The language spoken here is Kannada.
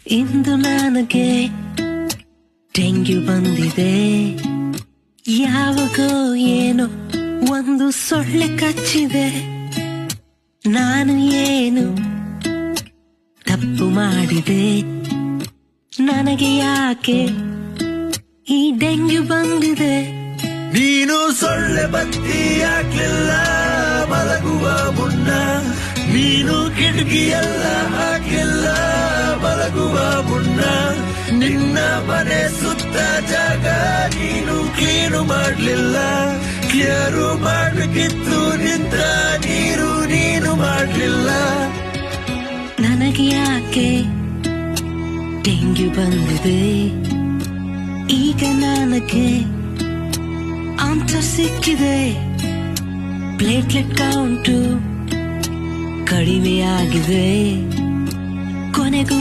ಇಂದು ನನಗೆ ಡೆಂಗ್ಯೂ ಬಂದಿದೆ. ಯಾವಾಗೋ ಏನೋ ಒಂದು ಸೊಳ್ಳೆ ಕಚ್ಚಿದೆ. ನಾನು ಏನು ತಪ್ಪು ಮಾಡಿದೆ? ನನಗೆ ಯಾಕೆ ಈ ಡೆಂಗ್ಯೂ ಬಂದಿದೆ? ನೀನು ಸೊಳ್ಳೆ ಬತ್ತಿ ಹಾಕ್ಲಿಲ್ಲ ಮಲಗುವ ಮುನ್ನ, ನೀನು ಕಿಟಕಿಯೆಲ್ಲ ಹಾಕಿಲ್ಲ ಮಲಗುವ ಮುನ್ನ, ನಿನ್ನ ಮನೆ ಸುತ್ತ ಜಾಗ ನೀನು ಕ್ಲೀನು ಮಾಡ್ಲಿಲ್ಲ. ಕ್ಲಿಯರು ಮಾಡ್ಬೇಕಿತ್ತು ನಿಂತ ನೀರು ನೀನು ಮಾಡ್ಲಿಲ್ಲ. ನನಗೆ ಯಾಕೆ ಡೆಂಗ್ಯೂ ಬಂದಿದೆ? ಈಗ ನನಗೆ ಆನ್ಸರ್ ಸಿಕ್ಕಿದೆ. ಪ್ಲೇಟ್ಲೆಟ್ ಕೌಂಟು ಕಡಿಮೆಯಾಗಿದೆ. ಕೊನೆಗೂ